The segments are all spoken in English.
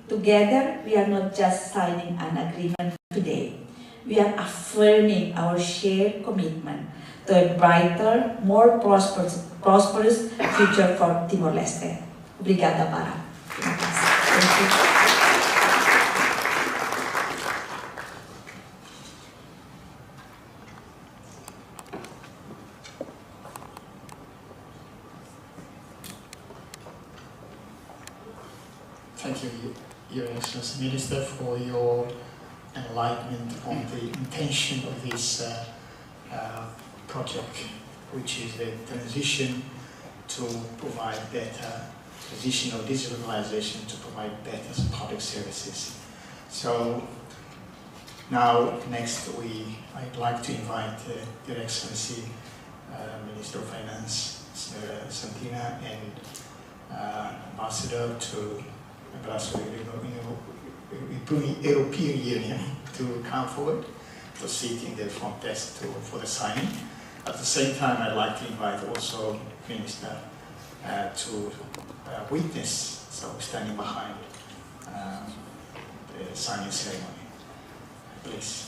Together, we are not just signing an agreement today. We are affirming our shared commitment to a brighter, more prosperous future for Timor-Leste. Obrigada, para. Thank you. Thank you, Your Excellency Minister, for your enlightenment on the intention of this project, which is the transition to provide better, transition of digitalization to provide better public services. So now, next, I'd like to invite Your Excellency Minister of Finance, Santina, and Ambassador to European Union to come forward to sit in the front desk for the signing. At the same time, I'd like to invite also Minister to witness, so standing behind the signing ceremony. Please.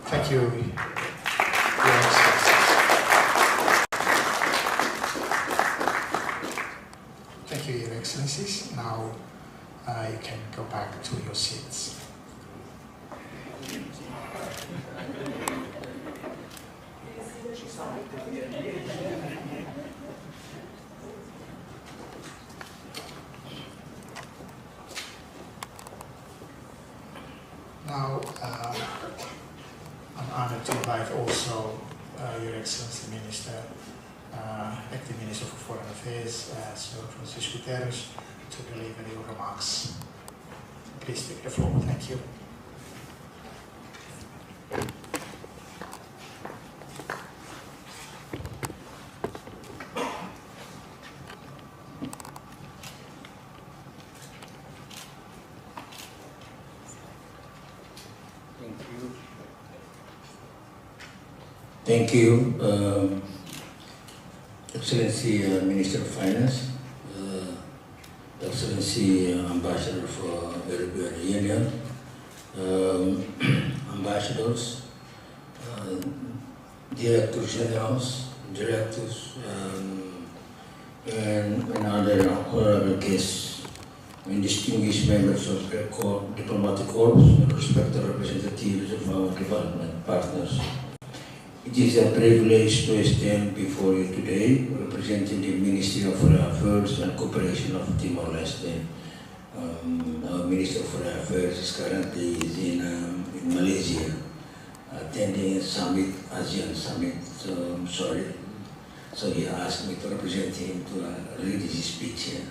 Thank you, Your Excellency. Thank you, Your Excellencies. Now you can go back to your seats. Now, I'm honored to invite also Your Excellency Minister, Acting Minister for Foreign Affairs, Sir Francisco Guterres, to deliver your remarks. Please take the floor. Thank you. Thank you, Excellency Minister of Finance, Excellency Ambassador for European Union, ambassadors, directors generals, directors, and other honorable guests, and distinguished members of the diplomatic corps, and respected representatives of our development partners. It is a privilege to stand before you today, representing the Ministry of Foreign Affairs and Cooperation of Timor-Leste. Our Minister of Foreign Affairs is currently in Malaysia, attending a summit, ASEAN summit. So he asked me to represent him to read his speech here.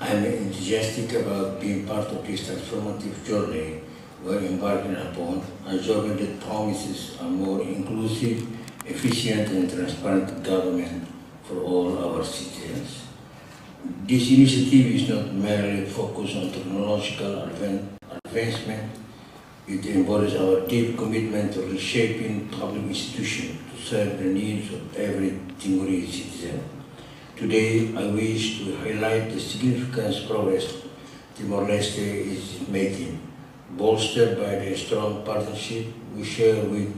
I'm enthusiastic about being part of this transformative journey we're embarking upon, a journey that promises a more inclusive, efficient and transparent government for all our citizens. This initiative is not merely focused on technological advancement, it embodies our deep commitment to reshaping public institutions to serve the needs of every Timorese citizen. Today, I wish to highlight the significant progress Timor-Leste is making bolstered by the strong partnership we share with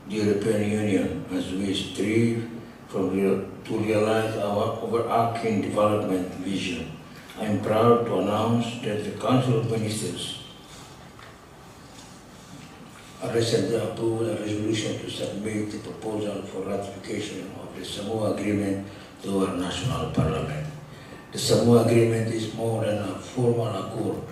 the European Union as we strive to realize our overarching development vision. I am proud to announce that the Council of Ministers recently approved a resolution to submit the proposal for ratification of the Samoa Agreement to our national parliament. The Samoa Agreement is more than a formal accord.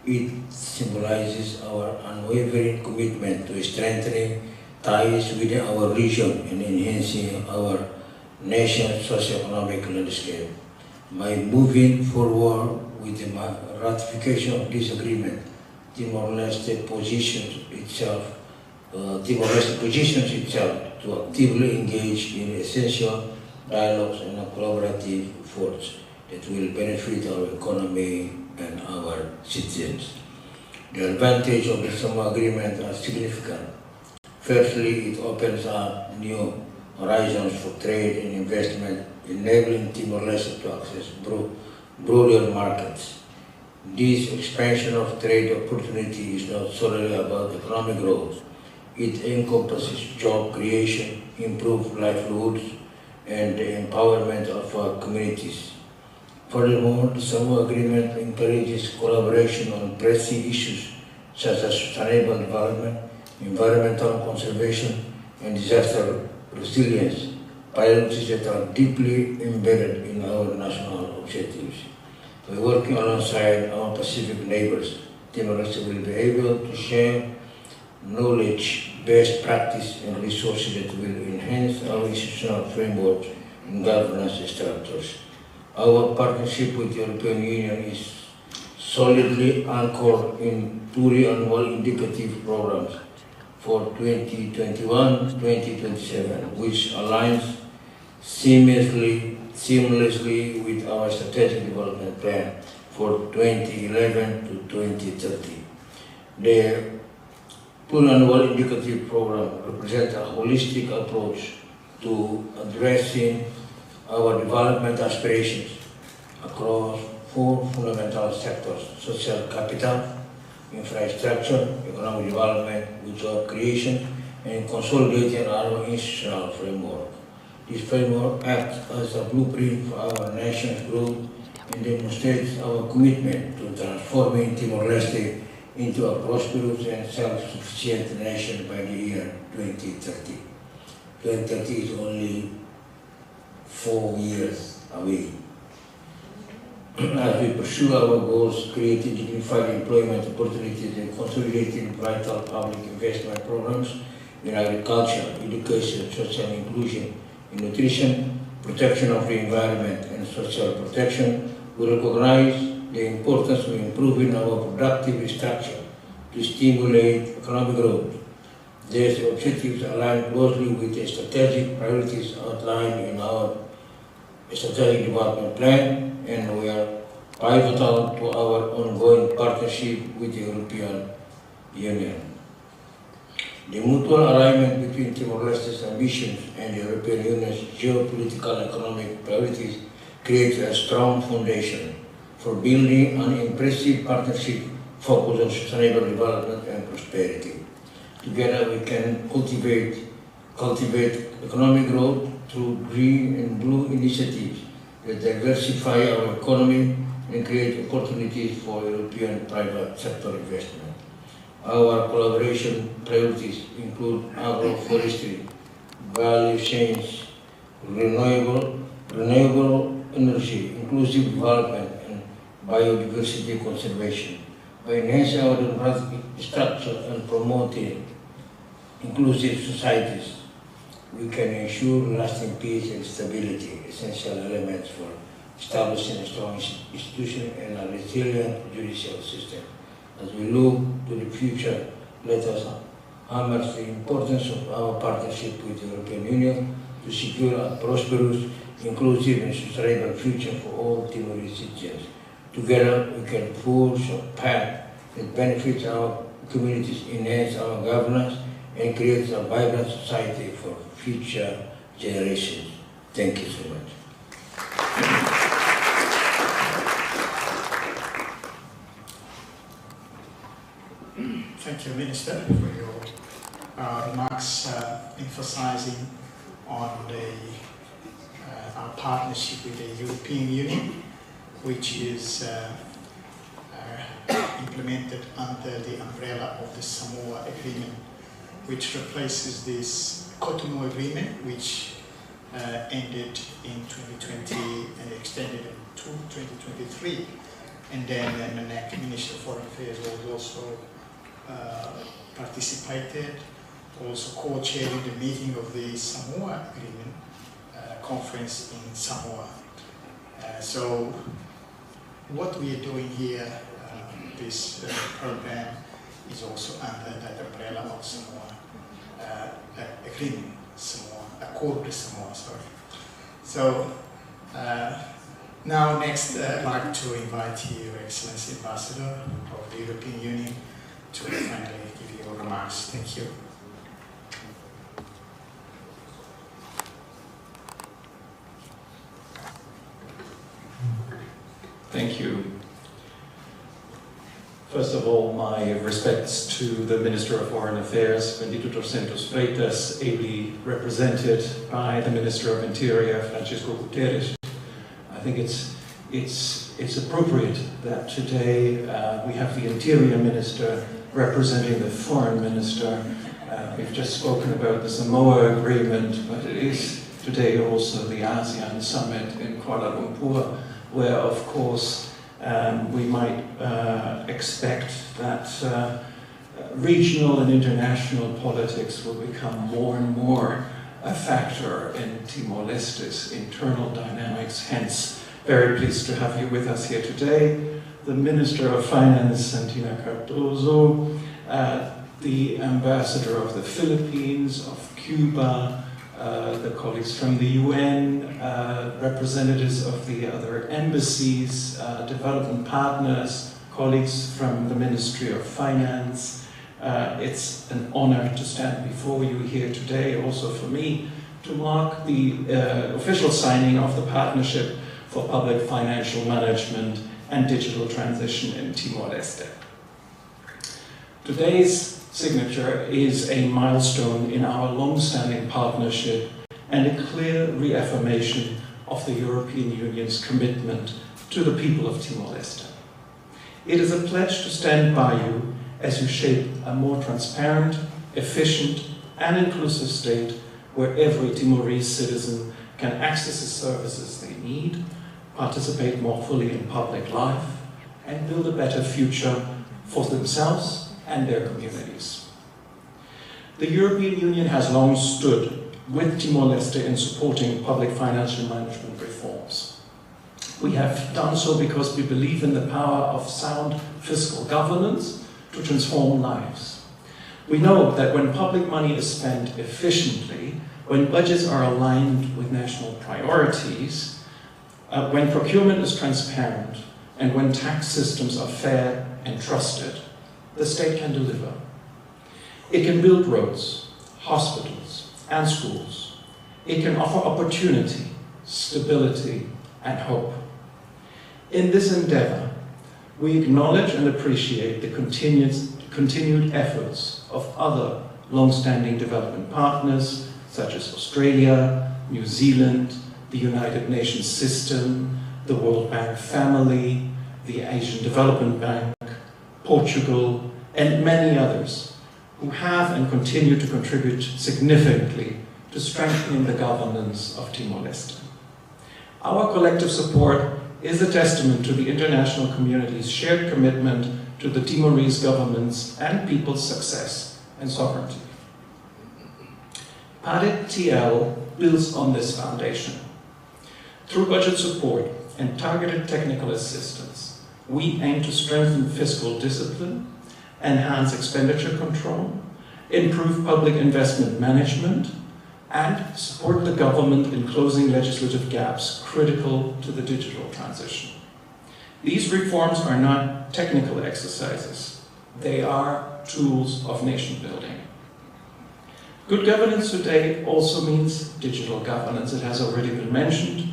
It symbolizes our unwavering commitment to strengthening ties within our region and enhancing our nation's socio-economic landscape. By moving forward with the ratification of this agreement, Timor-Leste positions itself to actively engage in essential dialogues and collaborative efforts that will benefit our economy and our citizens. The advantage of the Samoa Agreement are significant. Firstly, it opens up new horizons for trade and investment, enabling Timor-Leste to access broader markets. This expansion of trade opportunity is not solely about economic growth. It encompasses job creation, improved livelihoods, and the empowerment of our communities. Furthermore, the Samoa Agreement encourages collaboration on pressing issues such as sustainable development, environmental conservation, and disaster resilience, priorities that are deeply embedded in our national objectives. By working alongside our Pacific neighbors, Timor-Leste will be able to share knowledge, best practice, and resources that will enhance our institutional frameworks and governance structures. Our partnership with the European Union is solidly anchored in pluriannual indicative programs for 2021-2027, which aligns seamlessly with our strategic development plan for 2011 to 2030. The pluriannual indicative program represents a holistic approach to addressing our development aspirations across four fundamental sectors: social capital, infrastructure, economic development, job creation, and consolidating our institutional framework. This framework acts as a blueprint for our nation's growth and demonstrates our commitment to transforming Timor-Leste into a prosperous and self-sufficient nation by the year 2030. 2030 is only 4 years away. As we pursue our goals, creating dignified employment opportunities and consolidating vital public investment programs in agriculture, education, social inclusion, in nutrition, protection of the environment, and social protection, we recognize the importance of improving our productive structure to stimulate economic growth. These objectives align closely with the strategic priorities outlined in our strategic development plan, and we are pivotal to our ongoing partnership with the European Union. The mutual alignment between Timor-Leste's ambitions and the European Union's geopolitical and economic priorities creates a strong foundation for building an impressive partnership focused on sustainable development and prosperity. Together we can cultivate economic growth through green and blue initiatives that diversify our economy and create opportunities for European private sector investment. Our collaboration priorities include agroforestry, value chains, renewable energy, inclusive development, and biodiversity conservation. By enhancing our democratic structure and promoting inclusive societies, we can ensure lasting peace and stability, essential elements for establishing a strong institution and a resilient judicial system. As we look to the future, let us hammer the importance of our partnership with the European Union to secure a prosperous, inclusive, and sustainable future for all Timorese citizens. Together, we can forge a path that benefits our communities, enhance our governance, and creates a vibrant society for future generations. Thank you so much. thank you, Minister, for your remarks emphasizing on our partnership with the European Union, which is implemented under the umbrella of the Samoa Agreement, which replaces this Cotonou Agreement, which ended in 2020 and extended to 2023. And then the Minister of Foreign Affairs was also participated, also co-chairing the meeting of the Samoa Agreement conference in Samoa. So what we are doing here, this program is also under that umbrella of Samoa Agreement, Samoa Akordu Samoa, sorry. So now next I'd like to invite you, Your Excellency Ambassador of the European Union, to finally give your remarks. Thank you. Thank you. First of all, my respects to the Minister of Foreign Affairs, Bendito Torcentos Freitas, ably represented by the Minister of Interior, Francisco Guterres. I think it's appropriate that today we have the Interior Minister representing the Foreign Minister. We've just spoken about the Samoa Agreement, but it is today also the ASEAN Summit in Kuala Lumpur, where, of course, we might expect that regional and international politics will become more and more a factor in Timor-Leste's internal dynamics. Hence, very pleased to have you with us here today. The Minister of Finance, Santina Cardozo, the Ambassador of the Philippines, of Cuba, the colleagues from the UN, representatives of the other embassies, development partners, colleagues from the Ministry of Finance. It's an honor to stand before you here today, also for me, to mark the official signing of the Partnership for Public Financial Management and Digital Transition in Timor-Leste. Today's signature is a milestone in our long-standing partnership and a clear reaffirmation of the European Union's commitment to the people of Timor-Leste. It is a pledge to stand by you as you shape a more transparent, efficient, and inclusive state where every Timorese citizen can access the services they need, participate more fully in public life, and build a better future for themselves and their communities. The European Union has long stood with Timor-Leste in supporting public financial management reforms. We have done so because we believe in the power of sound fiscal governance to transform lives. We know that when public money is spent efficiently, when budgets are aligned with national priorities, when procurement is transparent, and when tax systems are fair and trusted, the state can deliver. It can build roads, hospitals, and schools. It can offer opportunity, stability, and hope. In this endeavor, we acknowledge and appreciate the continued efforts of other long-standing development partners, such as Australia, New Zealand, the United Nations system, the World Bank family, the Asian Development Bank, Portugal, and many others who have and continue to contribute significantly to strengthening the governance of Timor-Leste. Our collective support is a testament to the international community's shared commitment to the Timorese government's and people's success and sovereignty. PADIT-TL builds on this foundation. Through budget support and targeted technical assistance, we aim to strengthen fiscal discipline, enhance expenditure control, improve public investment management, and support the government in closing legislative gaps critical to the digital transition. These reforms are not technical exercises. They are tools of nation building. Good governance today also means digital governance. It has already been mentioned.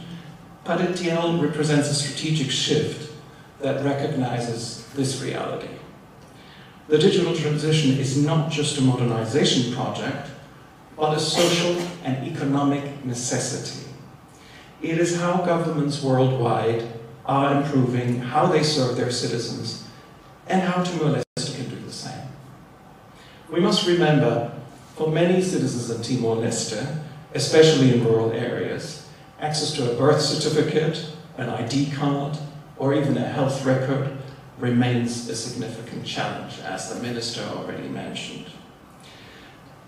PADIT-TL represents a strategic shift that recognizes this reality. the digital transition is not just a modernization project, but a social and economic necessity. It is how governments worldwide are improving how they serve their citizens and how Timor-Leste can do the same. We must remember, for many citizens in Timor-Leste, especially in rural areas, access to a birth certificate, an ID card, or even a health record remains a significant challenge, as the Minister already mentioned.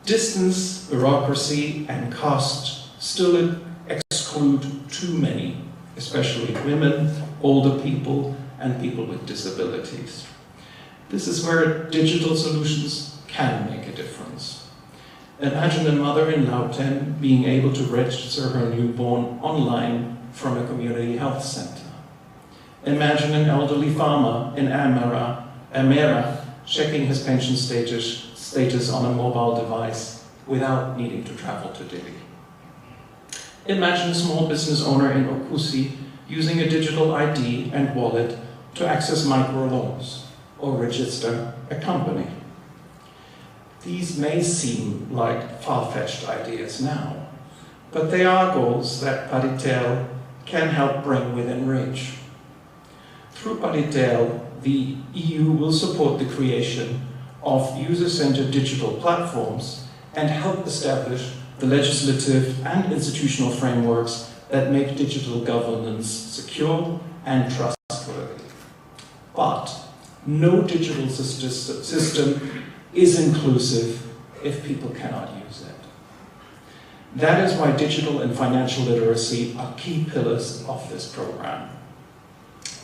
Distance, bureaucracy, and cost still exclude too many, especially women, older people, and people with disabilities. This is where digital solutions can make a difference. Imagine a mother in Lauten being able to register her newborn online from a community health center. Imagine an elderly farmer in Amera checking his pension status on a mobile device without needing to travel to Dili. Imagine a small business owner in Okusi using a digital ID and wallet to access microloans or register a company. These may seem like far-fetched ideas now, but they are goals that Dijital can help bring within reach. Through Dijital, the EU will support the creation of user-centered digital platforms and help establish the legislative and institutional frameworks that make digital governance secure and trustworthy. But no digital system is inclusive if people cannot use it. That is why digital and financial literacy are key pillars of this program.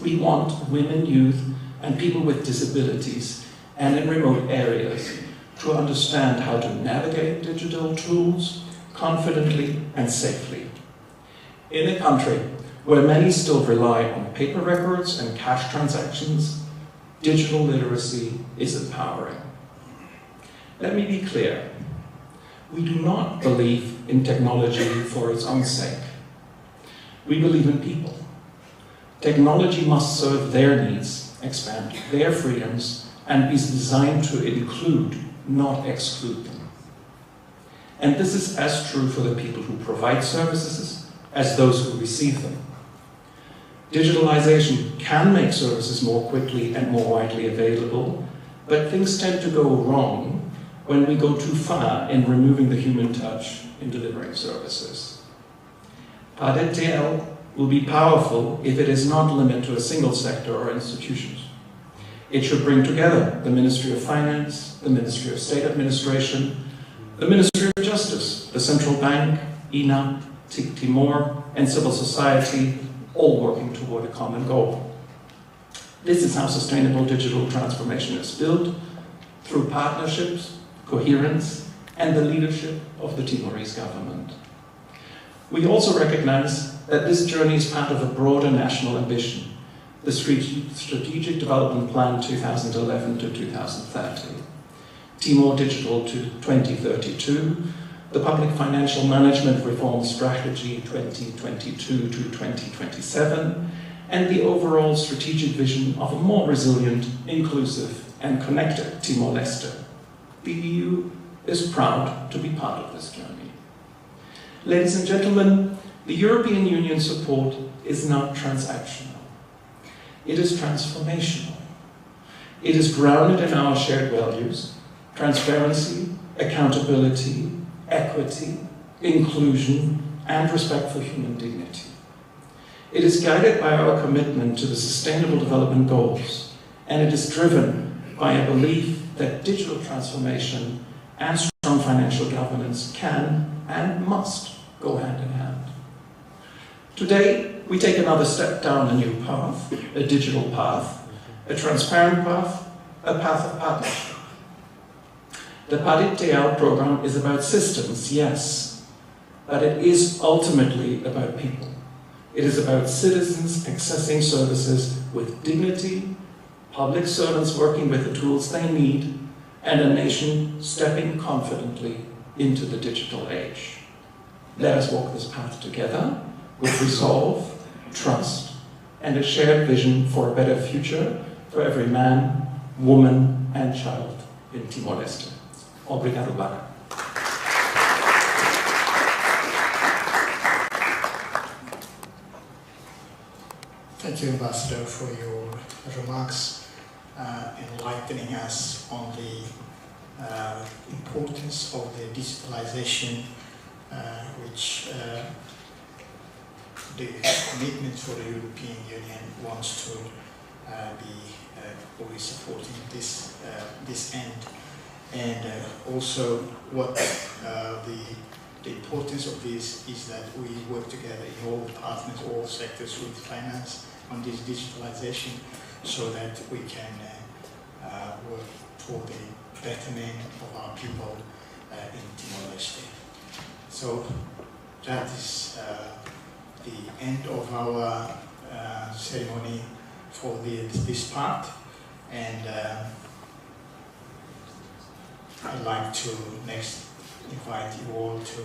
We want women, youth, and people with disabilities and in remote areas to understand how to navigate digital tools confidently and safely. In a country where many still rely on paper records and cash transactions, digital literacy is empowering. Let me be clear. We do not believe in technology for its own sake. We believe in people. Technology must serve their needs, expand their freedoms, and be designed to include, not exclude them. And this is as true for the people who provide services as those who receive them. Digitalization can make services more quickly and more widely available, but things tend to go wrong when we go too far in removing the human touch in delivering services. Dijital will be powerful if it is not limited to a single sector or institutions. It should bring together the Ministry of Finance, the Ministry of State Administration, the Ministry of Justice, the Central Bank, INA, Timor, and civil society, all working toward a common goal. This is how sustainable digital transformation is built, through partnerships, coherence, and the leadership of the Timorese government. We also recognize that this journey is part of a broader national ambition, the Strategic Development Plan 2011 to 2030, Timor Digital to 2032, the Public Financial Management Reform Strategy 2022 to 2027, and the overall strategic vision of a more resilient, inclusive, and connected Timor-Leste. The EU is proud to be part of this journey. Ladies and gentlemen, the European Union support is not transactional. It is transformational. It is grounded in our shared values: transparency, accountability, equity, inclusion, and respect for human dignity. It is guided by our commitment to the Sustainable Development Goals, and it is driven by a belief that digital transformation and strong financial governance can and must go hand in hand. Today, we take another step down a new path, a digital path, a transparent path, a path of partnership. The Dijital program is about systems, yes, but it is ultimately about people. It is about citizens accessing services with dignity, public servants working with the tools they need, and a nation stepping confidently into the digital age. Let us walk this path together with resolve, trust, and a shared vision for a better future for every man, woman, and child in Timor-Leste. Obrigado, Laran. Thank you, Ambassador, for your remarks, enlightening us on the importance of the digitalization, which the commitment for the European Union wants to be always supporting this end, and also what the importance of this is that we work together in all departments, all sectors with finance on this digitalization, so that we can work for the betterment of our people in Timor-Leste. So that is the end of our ceremony for this part, and I'd like to next invite you all to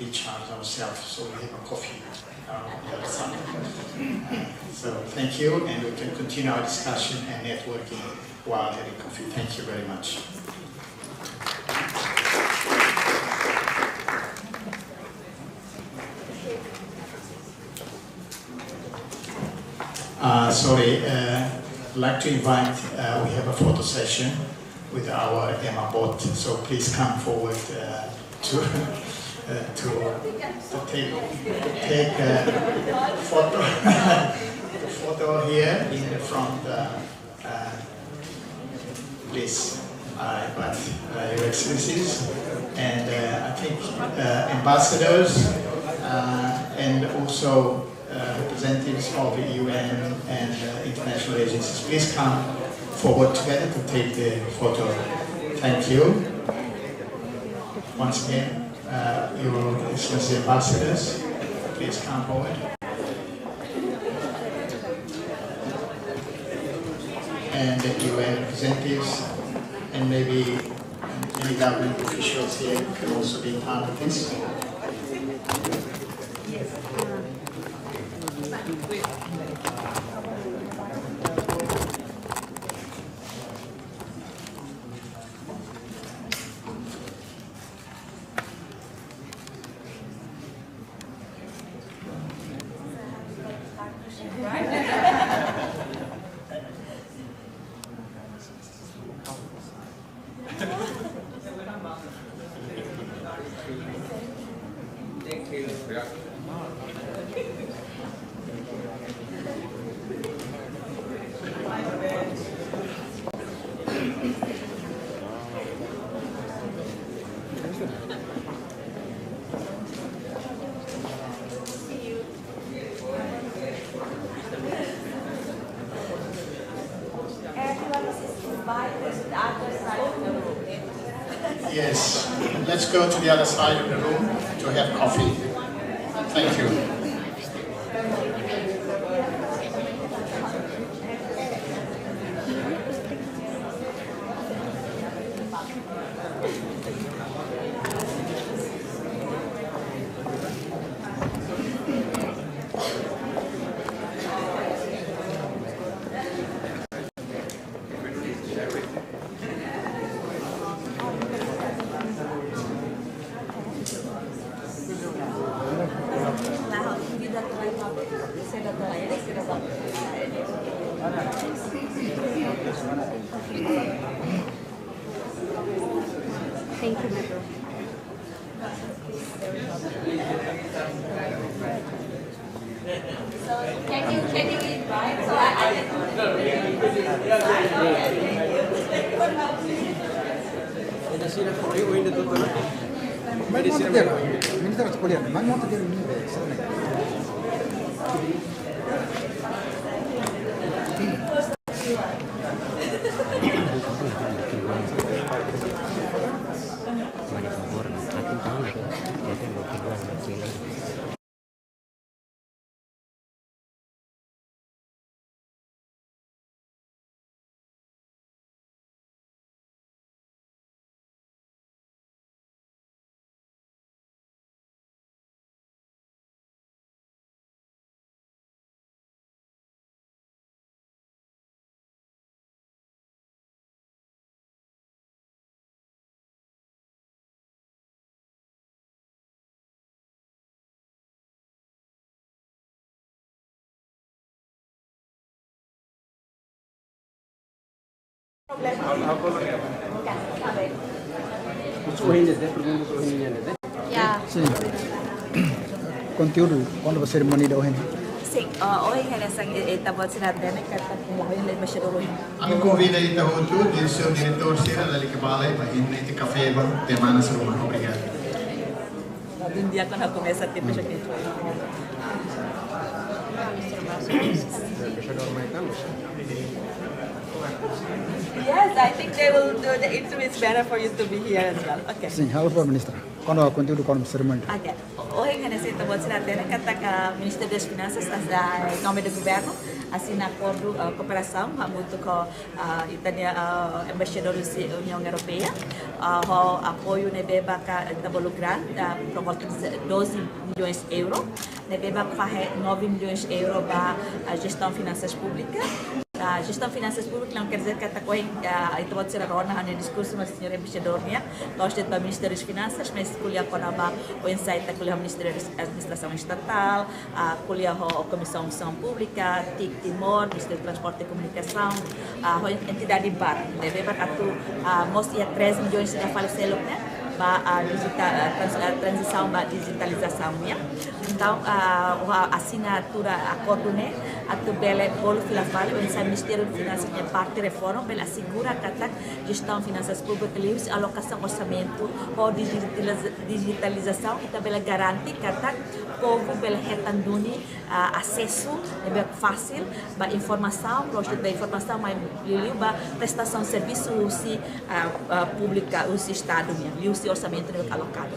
recharge ourselves, so we have a coffee on the other side. So thank you, and we can continue our discussion and networking while having coffee. Thank you very much. I'd like to invite, we have a photo session with our Emma bot, so please come forward to take a photo, the photo here in the front, please. But Your Excellencies, and I think ambassadors and also representatives of the UN and international agencies, please come forward together to take the photo. Thank you. Once again, Your Excellency ambassadors, please come forward. And the UN representatives, and maybe any government officials here can also be part of this. Yes, let's go to the other side of the room to have coffee. Thank you. Thank you, Metro. Can you invite? So Yeah. Sim. Conteúdo, quando você cerimônia da Ohin? Sim, Ohin é essa etapa de nada, né? Que está lá ele mexer o Ohin. Ang convida ito hotu, din seu diretor sira dali kebalai, mahin iti café ba, temana sa rumah. Obrigado. Um dia quando começa a ter mexer aqui. Yes, I think they will do the interview. It's better for you to be here as well. Okay. Sim, halo Pak Ministra. Quando o conteúdo quando cerimônia? Okay. Hoje a gente vai tirar dele que está o Ministério das Finanças, em nome do Governo, assina acordo cooperação muito com a Embaixador da União Europeia, o apoio nebeba que Laran por volta de 12 milhões de euros, nebeba que 9 milhões de euros para a gestão de finanças públicas. A gestão de finanças públicas não quer dizer que está então pode ser agora na discurso mas senhor embaixador nós temos o Ministério das Finanças mas escolher quando o insight escolher o Ministério da Administração Estatal escolher a Comissão de Ação Pública TIC Timor Ministério de Transporte e Comunicação a entidade bar deve para tu mostra 13 milhões de faleceu para a transição para a digitalização então a assinatura acordo atau bela bolo filafal o Ministério de Finanças é parte da reforma para assegurar que a gestão de finanças públicas livres alocação orçamento ou digitalização e também garante que a povo pela retanduni acesso é fácil para informação projeto da informação mais para prestação de serviço usi pública usi estado usi orçamento é alocado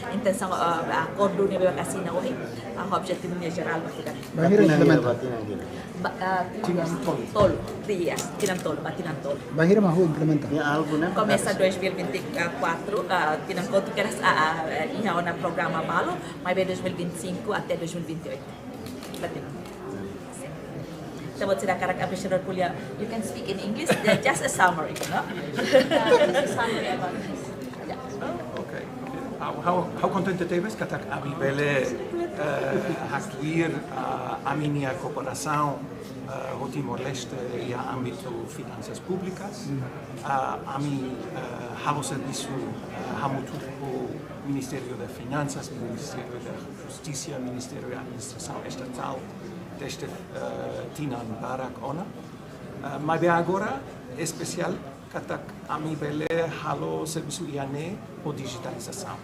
a intenção acordo nível assina hoje o objetivo geral Bahira implementa. Tolo, dias, tiran tolo, batinan tolo. Bahira mahu implementa. Começa 2024, tinan conta que era na programa malo, mas vai 2025 até 2028. Batinan. Então, vou tirar a cara que a professora Pùblika. You can speak in English, just a summary, no? Just a summary about this. Okay. How content tevas katak ami bele actuir a minha cooperação o Timor-Leste e a âmbito finanças públicas. Ami halo serviço hamutu o Ministério das Finanças, Ministério da Justiça, Ministério da Administração Estatal deste Tinan Barak Ona. Mas agora especial katak ami bele halo serviço iane o digitalização.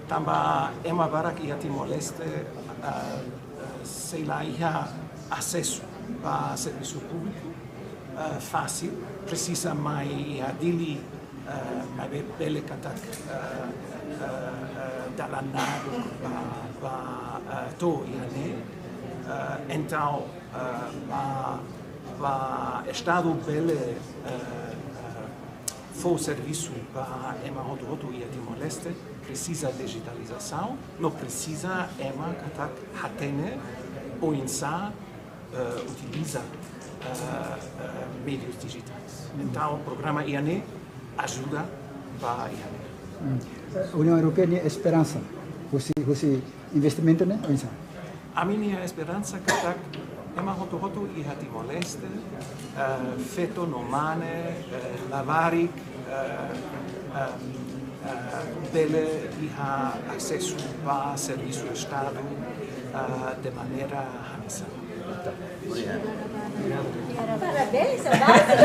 Tamba ema barak ia Timor-Leste sei lá ia acesso a serviço público fácil precisa mais ia dili mais bele katak dalanado para to iane então para estado bele for serviço para ema roto ia Timor-Leste precisa digitalização, não precisa ema katak hatene ou insa utiliza meios digitais. Então o programa IANE ajuda para IANE. A União Europeia tem esperança, você investimento né, ou insa? A minha esperança katak ema roto ia Timor-Leste feito no mane lavarik dele iha acesso para serviço do Estado de maneira ramissa. Parabéns, é básico.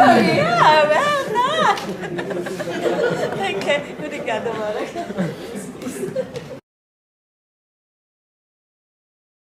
Obrigada, Mara.